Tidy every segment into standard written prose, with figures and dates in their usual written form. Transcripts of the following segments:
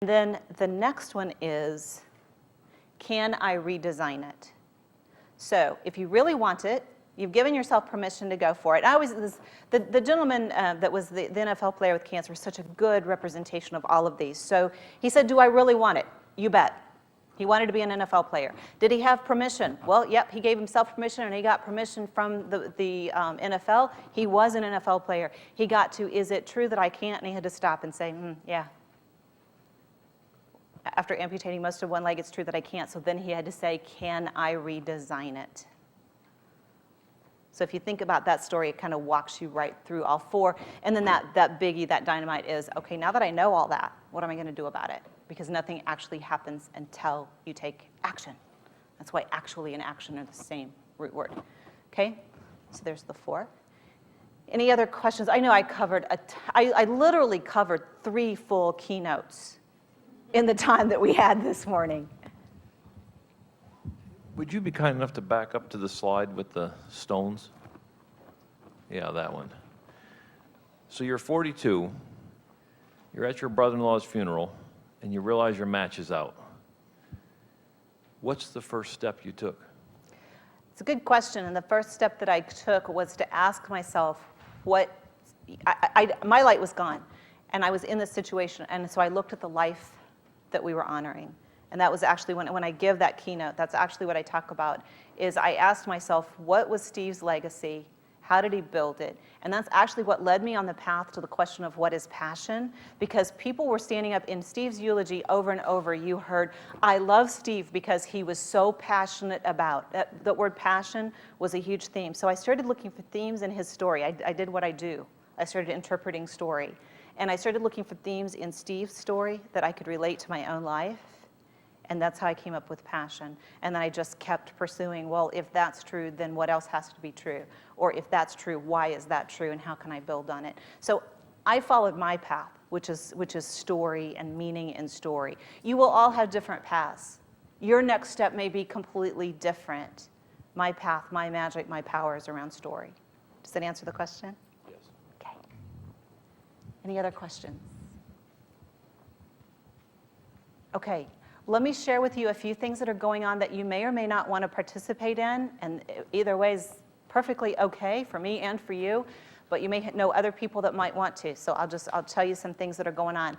And then the next one is, can I redesign it? So if you really want it, you've given yourself permission to go for it. The gentleman that was the NFL player with cancer was such a good representation of all of these. So he said, do I really want it? You bet. He wanted to be an NFL player. Did he have permission? Well, yep, he gave himself permission, and he got permission from the NFL. He was an NFL player. He got to, is it true that I can't? And he had to stop and say, yeah. After amputating most of one leg, it's true that I can't. So then he had to say, can I redesign it? So if you think about that story, it kind of walks you right through all four. And then that biggie, that dynamite is, okay, now that I know all that, what am I going to do about it? Because nothing actually happens until you take action. That's why actually and action are the same root word. Okay? So there's the four. Any other questions? I know I covered, I literally covered 3 full keynotes in the time that we had this morning. Would you be kind enough to back up to the slide with the stones? Yeah, that one. So you're 42, you're at your brother-in-law's funeral, and you realize your match is out. What's the first step you took? It's a good question, and the first step that I took was to ask myself my light was gone, and I was in this situation, and so I looked at the life that we were honoring. And that was actually, when I give that keynote, that's actually what I talk about, is I asked myself, what was Steve's legacy? How did he build it? And that's actually what led me on the path to the question of what is passion, because people were standing up in Steve's eulogy over and over. You heard, I love Steve because he was so passionate about. The word passion was a huge theme. So I started looking for themes in his story. I did what I do. I started interpreting story. And I started looking for themes in Steve's story that I could relate to my own life. And that's how I came up with passion. And then I just kept pursuing, well, if that's true, then what else has to be true? Or if that's true, why is that true, and how can I build on it? So I followed my path, which is story and meaning in story. You will all have different paths. Your next step may be completely different. My path, my magic, my power is around story. Does that answer the question? Yes. Okay. Any other questions? Okay. Let me share with you a few things that are going on that you may or may not want to participate in, and either way is perfectly okay for me and for you, but you may know other people that might want to, so I'll tell you some things that are going on.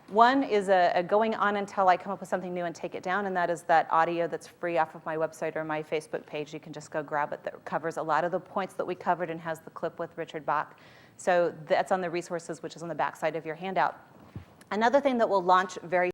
One is a going on until I come up with something new and take it down, and that is that audio that's free off of my website or my Facebook page. You can just go grab it. That covers a lot of the points that we covered and has the clip with Richard Bach. So that's on the resources, which is on the back side of your handout. Another thing that will launch very